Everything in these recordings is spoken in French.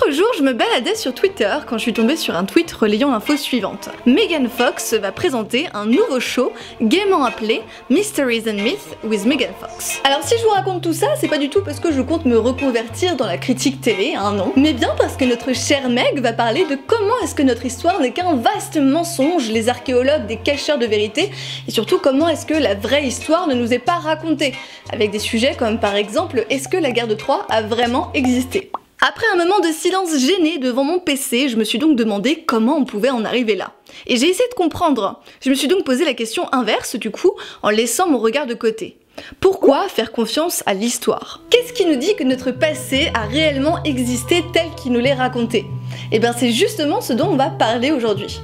L'autre jour, je me baladais sur Twitter quand je suis tombée sur un tweet relayant l'info suivante. Megan Fox va présenter un nouveau show gaiement appelé Mysteries and Myths with Megan Fox. Alors si je vous raconte tout ça, c'est pas du tout parce que je compte me reconvertir dans la critique télé, non, mais bien parce que notre chère Meg va parler de comment est-ce que notre histoire n'est qu'un vaste mensonge, les archéologues des cacheurs de vérité, et surtout comment est-ce que la vraie histoire ne nous est pas racontée, avec des sujets comme par exemple, est-ce que la guerre de Troie a vraiment existé? Après un moment de silence gêné devant mon PC, je me suis donc demandé comment on pouvait en arriver là. Et j'ai essayé de comprendre. Je me suis donc posé la question inverse du coup, en laissant mon regard de côté. Pourquoi faire confiance à l'histoire? Qu'est-ce qui nous dit que notre passé a réellement existé tel qu'il nous l'est raconté? Et bien c'est justement ce dont on va parler aujourd'hui.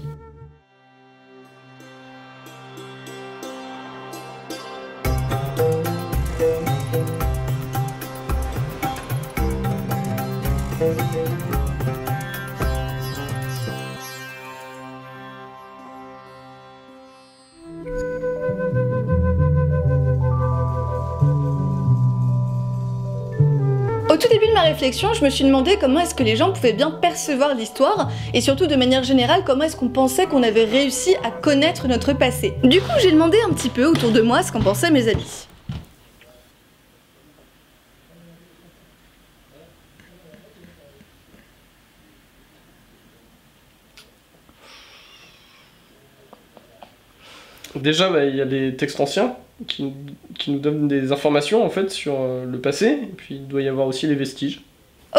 Au tout début de ma réflexion, je me suis demandé comment est-ce que les gens pouvaient bien percevoir l'histoire et surtout de manière générale comment est-ce qu'on pensait qu'on avait réussi à connaître notre passé. Du coup j'ai demandé un petit peu autour de moi ce qu'en pensaient mes amis. Déjà, il y a des textes anciens qui nous donnent des informations en fait sur le passé, et puis il doit y avoir aussi les vestiges.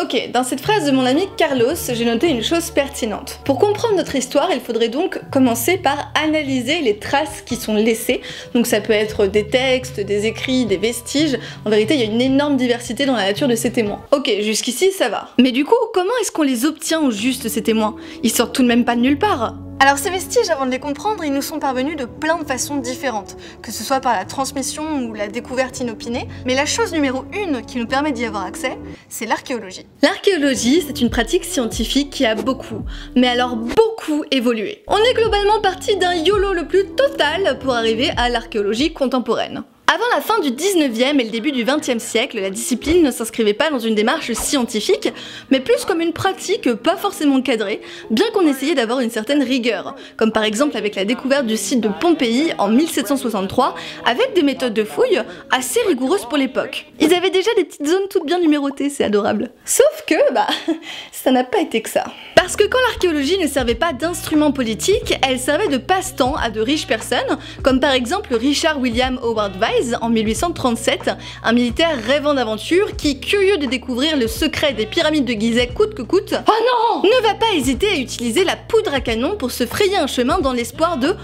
Ok, dans cette phrase de mon ami Carlos, j'ai noté une chose pertinente. Pour comprendre notre histoire, il faudrait donc commencer par analyser les traces qui sont laissées. Donc ça peut être des textes, des écrits, des vestiges. En vérité, il y a une énorme diversité dans la nature de ces témoins. Ok, jusqu'ici ça va. Mais du coup, comment est-ce qu'on les obtient au juste ces témoins? Ils sortent tout de même pas de nulle part. Alors ces vestiges, avant de les comprendre, ils nous sont parvenus de plein de façons différentes, que ce soit par la transmission ou la découverte inopinée, mais la chose numéro 1 qui nous permet d'y avoir accès, c'est l'archéologie. L'archéologie, c'est une pratique scientifique qui a beaucoup, mais alors beaucoup évolué. On est globalement parti d'un YOLO le plus total pour arriver à l'archéologie contemporaine. Avant la fin du 19e et le début du 20e siècle, la discipline ne s'inscrivait pas dans une démarche scientifique, mais plus comme une pratique pas forcément cadrée, bien qu'on essayait d'avoir une certaine rigueur, comme par exemple avec la découverte du site de Pompéi en 1763, avec des méthodes de fouille assez rigoureuses pour l'époque. Ils avaient déjà des petites zones toutes bien numérotées, c'est adorable. Sauf que, ça n'a pas été que ça. Parce que quand l'archéologie ne servait pas d'instrument politique, elle servait de passe-temps à de riches personnes, comme par exemple Richard William Howard Vyse en 1837, un militaire rêvant d'aventure qui, curieux de découvrir le secret des pyramides de Gizeh coûte que coûte, oh non, ne va pas hésiter à utiliser la poudre à canon pour se frayer un chemin dans l'espoir de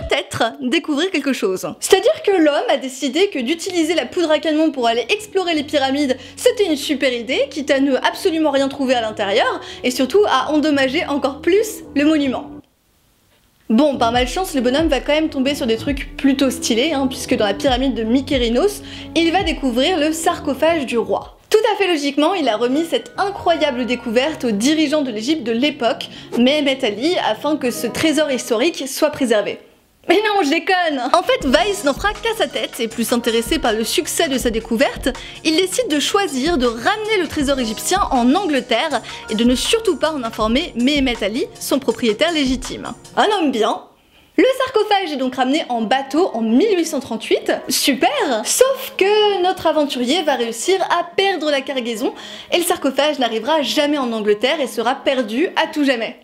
peut-être découvrir quelque chose. C'est-à-dire que l'homme a décidé que d'utiliser la poudre à canon pour aller explorer les pyramides, c'était une super idée, quitte à ne absolument rien trouver à l'intérieur, et surtout à endommager encore plus le monument. Bon, par malchance, le bonhomme va quand même tomber sur des trucs plutôt stylés, puisque dans la pyramide de Mykérinos, il va découvrir le sarcophage du roi. Tout à fait logiquement, il a remis cette incroyable découverte aux dirigeants de l'Égypte de l'époque, Mehemet Ali, afin que ce trésor historique soit préservé. Mais non, je déconne! En fait, Vyse n'en fera qu'à sa tête, et plus intéressé par le succès de sa découverte, il décide de choisir de ramener le trésor égyptien en Angleterre et de ne surtout pas en informer Mehemet Ali, son propriétaire légitime. Un homme bien. Le sarcophage est donc ramené en bateau en 1838, super! Sauf que notre aventurier va réussir à perdre la cargaison, et le sarcophage n'arrivera jamais en Angleterre et sera perdu à tout jamais.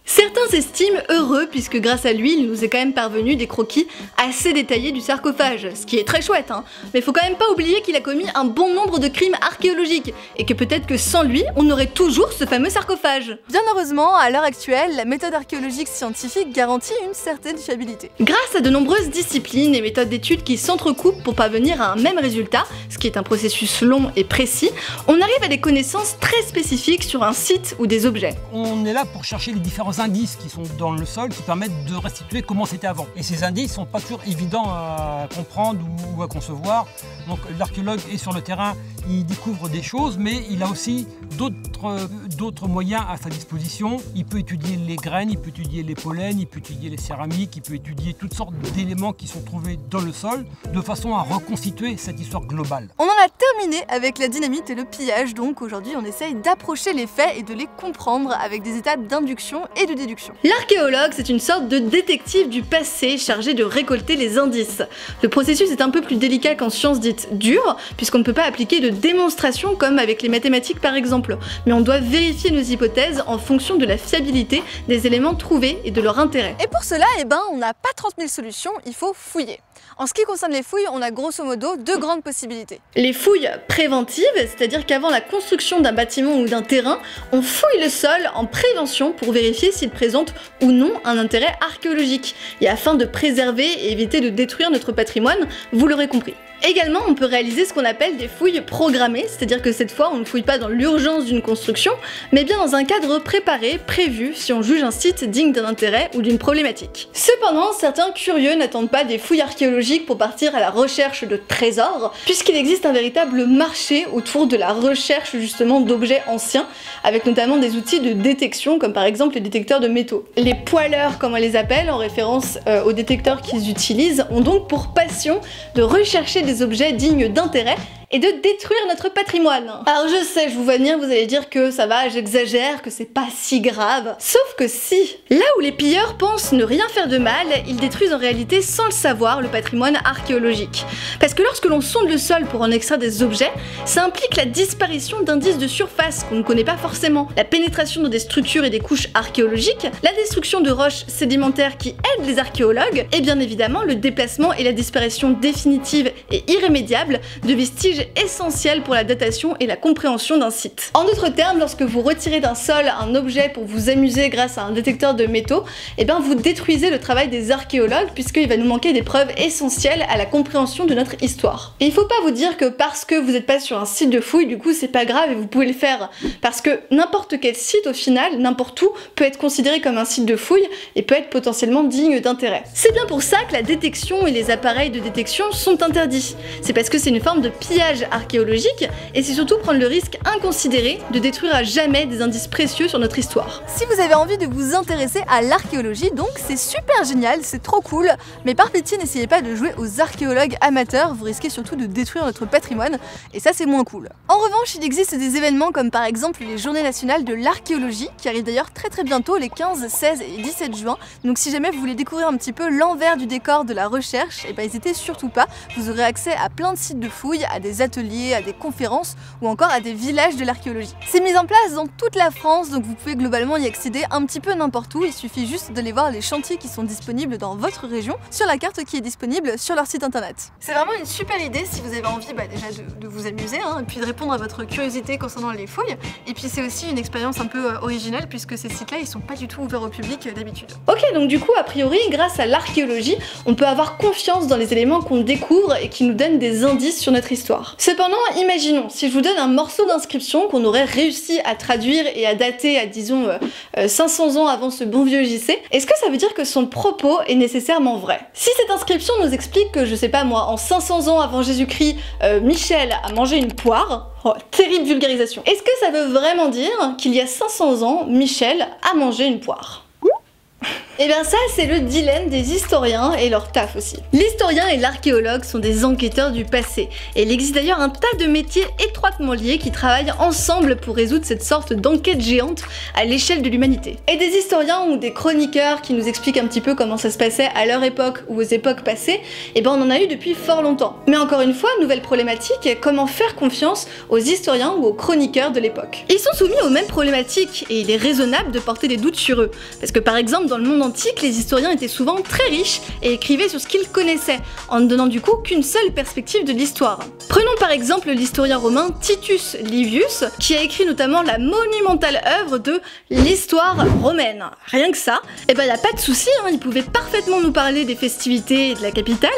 Certains s'estiment heureux puisque grâce à lui, il nous est quand même parvenu des croquis assez détaillés du sarcophage, ce qui est très chouette, mais faut quand même pas oublier qu'il a commis un bon nombre de crimes archéologiques, et que peut-être que sans lui, on aurait toujours ce fameux sarcophage. Bien heureusement, à l'heure actuelle, la méthode archéologique scientifique garantit une certaine fiabilité. Grâce à de nombreuses disciplines et méthodes d'études qui s'entrecoupent pour parvenir à un même résultat, ce qui est un processus long et précis, on arrive à des connaissances très spécifiques sur un site ou des objets. On est là pour chercher les différents plusieurs indices qui sont dans le sol qui permettent de restituer comment c'était avant. Et ces indices ne sont pas toujours évidents à comprendre ou à concevoir. Donc l'archéologue est sur le terrain, il découvre des choses, mais il a aussi d'autres moyens à sa disposition. Il peut étudier les graines, il peut étudier les pollens, il peut étudier les céramiques, il peut étudier toutes sortes d'éléments qui sont trouvés dans le sol, de façon à reconstituer cette histoire globale. On en a terminé avec la dynamite et le pillage, donc aujourd'hui on essaye d'approcher les faits et de les comprendre avec des étapes d'induction et de déduction. L'archéologue, c'est une sorte de détective du passé chargé de récolter les indices. Le processus est un peu plus délicat qu'en sciences dites dures, puisqu'on ne peut pas appliquer de démonstration comme avec les mathématiques par exemple, mais on doit vérifier nos hypothèses en fonction de la fiabilité des éléments trouvés et de leur intérêt. Et pour cela, on n'a pas 30 000 solutions, il faut fouiller. En ce qui concerne les fouilles, on a grosso modo deux grandes possibilités. Les fouilles préventives, c'est-à-dire qu'avant la construction d'un bâtiment ou d'un terrain, on fouille le sol en prévention pour vérifier s'il présente ou non un intérêt archéologique, et afin de préserver et éviter de détruire notre patrimoine, vous l'aurez compris. Également, on peut réaliser ce qu'on appelle des fouilles programmées, c'est-à-dire que cette fois, on ne fouille pas dans l'urgence d'une construction, mais bien dans un cadre préparé, prévu, si on juge un site digne d'un intérêt ou d'une problématique. Cependant, certains curieux n'attendent pas des fouilles archéologiques pour partir à la recherche de trésors, puisqu'il existe un véritable marché autour de la recherche justement d'objets anciens, avec notamment des outils de détection, comme par exemple les détecteurs de métaux. Les poileurs, comme on les appelle, en référence aux détecteurs qu'ils utilisent, ont donc pour passion de rechercher des objets dignes d'intérêt et de détruire notre patrimoine. Alors je sais, je vous vois venir, vous allez dire que ça va, j'exagère, que c'est pas si grave. Sauf que si, là où les pilleurs pensent ne rien faire de mal, ils détruisent en réalité sans le savoir le patrimoine archéologique. Parce que lorsque l'on sonde le sol pour en extraire des objets, ça implique la disparition d'indices de surface qu'on ne connaît pas forcément, la pénétration dans des structures et des couches archéologiques, la destruction de roches sédimentaires qui aident les archéologues, et bien évidemment le déplacement et la disparition définitive et irrémédiable de vestiges essentiel pour la datation et la compréhension d'un site. En d'autres termes, lorsque vous retirez d'un sol un objet pour vous amuser grâce à un détecteur de métaux, vous détruisez le travail des archéologues puisqu'il va nous manquer des preuves essentielles à la compréhension de notre histoire. Et il faut pas vous dire que parce que vous n'êtes pas sur un site de fouille, du coup c'est pas grave et vous pouvez le faire. Parce que n'importe quel site au final, n'importe où, peut être considéré comme un site de fouille et peut être potentiellement digne d'intérêt. C'est bien pour ça que la détection et les appareils de détection sont interdits. C'est parce que c'est une forme de pillage archéologique et c'est surtout prendre le risque inconsidéré de détruire à jamais des indices précieux sur notre histoire. Si vous avez envie de vous intéresser à l'archéologie, donc c'est super génial, c'est trop cool, mais par pitié n'essayez pas de jouer aux archéologues amateurs, vous risquez surtout de détruire notre patrimoine et ça c'est moins cool. En revanche, il existe des événements comme par exemple les Journées nationales de l'archéologie qui arrivent d'ailleurs très bientôt les 15, 16 et 17 juin, donc si jamais vous voulez découvrir un petit peu l'envers du décor de la recherche, n'hésitez surtout pas, vous aurez accès à plein de sites de fouilles, à des ateliers, à des conférences ou encore à des villages de l'archéologie. C'est mis en place dans toute la France, donc vous pouvez globalement y accéder un petit peu n'importe où, il suffit juste d'aller voir les chantiers qui sont disponibles dans votre région sur la carte qui est disponible sur leur site internet. C'est vraiment une super idée si vous avez envie déjà de vous amuser et puis de répondre à votre curiosité concernant les fouilles, et puis c'est aussi une expérience un peu originale puisque ces sites là ils sont pas du tout ouverts au public d'habitude. Ok, donc du coup a priori grâce à l'archéologie on peut avoir confiance dans les éléments qu'on découvre et qui nous donnent des indices sur notre histoire. Cependant, imaginons, si je vous donne un morceau d'inscription qu'on aurait réussi à traduire et à dater à disons 500 ans avant ce bon vieux JC, est-ce que ça veut dire que son propos est nécessairement vrai? Si cette inscription nous explique que, je sais pas moi, en 500 ans avant Jésus-Christ, Michel a mangé une poire, oh, terrible vulgarisation, est-ce que ça veut vraiment dire qu'il y a 500 ans, Michel a mangé une poire? Et bien ça c'est le dilemme des historiens et leur taf aussi. L'historien et l'archéologue sont des enquêteurs du passé et il existe d'ailleurs un tas de métiers étroitement liés qui travaillent ensemble pour résoudre cette sorte d'enquête géante à l'échelle de l'humanité. Et des historiens ou des chroniqueurs qui nous expliquent un petit peu comment ça se passait à leur époque ou aux époques passées, et ben on en a eu depuis fort longtemps. Mais encore une fois, nouvelle problématique, comment faire confiance aux historiens ou aux chroniqueurs de l'époque. Ils sont soumis aux mêmes problématiques et il est raisonnable de porter des doutes sur eux. Parce que par exemple dans le monde antique, les historiens étaient souvent très riches et écrivaient sur ce qu'ils connaissaient, en ne donnant du coup qu'une seule perspective de l'histoire. Prenons par exemple l'historien romain Titus Livius, qui a écrit notamment la monumentale œuvre de l'histoire romaine. Rien que ça, et ben y a pas de souci, il pouvait parfaitement nous parler des festivités et de la capitale.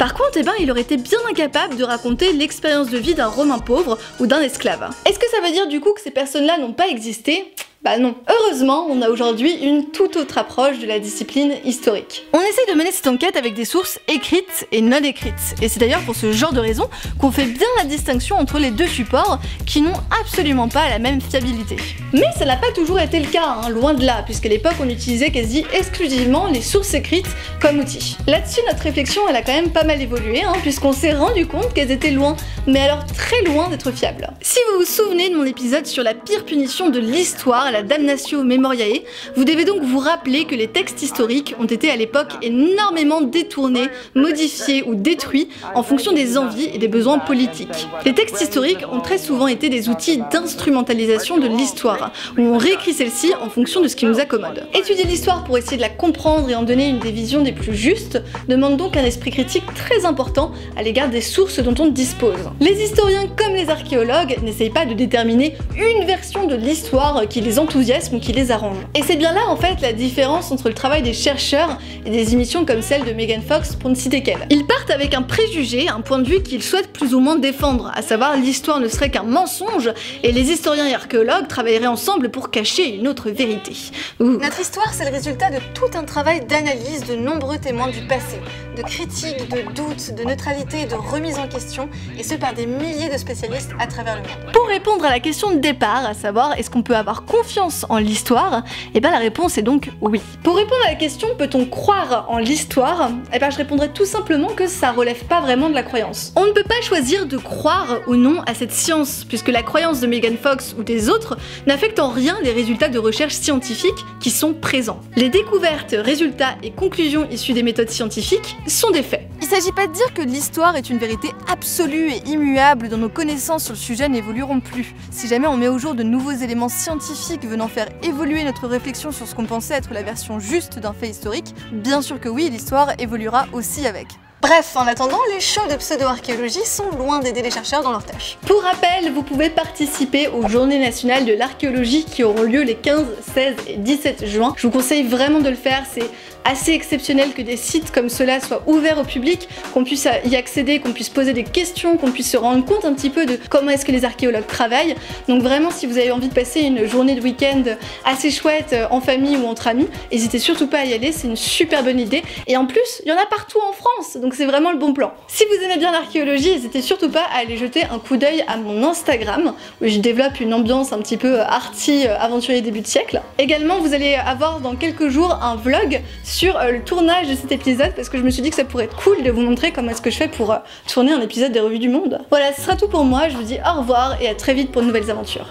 Par contre, il aurait été bien incapable de raconter l'expérience de vie d'un Romain pauvre ou d'un esclave. Est-ce que ça veut dire du coup que ces personnes-là n'ont pas existé ? Bah non. Heureusement, on a aujourd'hui une toute autre approche de la discipline historique. On essaie de mener cette enquête avec des sources écrites et non écrites. Et c'est d'ailleurs pour ce genre de raison qu'on fait bien la distinction entre les deux supports qui n'ont absolument pas la même fiabilité. Mais ça n'a pas toujours été le cas, hein, loin de là, puisqu'à l'époque on utilisait quasi exclusivement les sources écrites comme outil. Là-dessus, notre réflexion elle a quand même pas mal évolué, hein, puisqu'on s'est rendu compte qu'elles étaient loin, mais alors très loin d'être fiables. Si vous vous souvenez de mon épisode sur la pire punition de l'histoire, la damnatio memoriae, vous devez donc vous rappeler que les textes historiques ont été à l'époque énormément détournés, modifiés ou détruits en fonction des envies et des besoins politiques. Les textes historiques ont très souvent été des outils d'instrumentalisation de l'histoire, où on réécrit celle-ci en fonction de ce qui nous accommode. Étudier l'histoire pour essayer de la comprendre et en donner une des visions des plus justes demande donc un esprit critique très important à l'égard des sources dont on dispose. Les historiens comme les archéologues n'essayent pas de déterminer une version de l'histoire qui les enthousiasme ou qui les arrange. Et c'est bien là en fait la différence entre le travail des chercheurs et des émissions comme celle de Megan Fox pour ne citer qu'elle. Ils partent avec un préjugé, un point de vue qu'ils souhaitent plus ou moins défendre, à savoir l'histoire ne serait qu'un mensonge et les historiens et archéologues travailleraient ensemble pour cacher une autre vérité. Notre histoire c'est le résultat de tout un travail d'analyse de nombreux témoins du passé, de critiques, de doutes, de neutralité et de remise en question, et ce par des milliers de spécialistes à travers le monde. Pour répondre à la question de départ, à savoir est-ce qu'on peut avoir confiance en l'histoire, et bien la réponse est donc oui. Pour répondre à la question peut-on croire en l'histoire, et bien je répondrai tout simplement que ça relève pas vraiment de la croyance. On ne peut pas choisir de croire ou non à cette science, puisque la croyance de Megan Fox ou des autres n'affecte en rien les résultats de recherche scientifiques qui sont présents. Les découvertes, résultats et conclusions issues des méthodes scientifiques sont des faits. Il s'agit pas de dire que l'histoire est une vérité absolue et immuable dont nos connaissances sur le sujet n'évolueront plus. Si jamais on met au jour de nouveaux éléments scientifiques venant faire évoluer notre réflexion sur ce qu'on pensait être la version juste d'un fait historique, bien sûr que oui, l'histoire évoluera aussi avec. Bref, en attendant, les shows de pseudo-archéologie sont loin d'aider les chercheurs dans leur tâche. Pour rappel, vous pouvez participer aux Journées nationales de l'archéologie qui auront lieu les 15, 16 et 17 juin. Je vous conseille vraiment de le faire, c'est assez exceptionnel que des sites comme cela soient ouverts au public, qu'on puisse y accéder, qu'on puisse poser des questions, qu'on puisse se rendre compte un petit peu de comment est-ce que les archéologues travaillent. Donc vraiment, si vous avez envie de passer une journée de week-end assez chouette en famille ou entre amis, n'hésitez surtout pas à y aller, c'est une super bonne idée. Et en plus, il y en a partout en France, donc c'est vraiment le bon plan. Si vous aimez bien l'archéologie, n'hésitez surtout pas à aller jeter un coup d'œil à mon Instagram, où je développe une ambiance un petit peu arty, aventurier début de siècle. Également, vous allez avoir dans quelques jours un vlog sur le tournage de cet épisode, parce que je me suis dit que ça pourrait être cool de vous montrer comment est-ce que je fais pour tourner un épisode des Revues du Monde. Voilà, ce sera tout pour moi, je vous dis au revoir et à très vite pour de nouvelles aventures.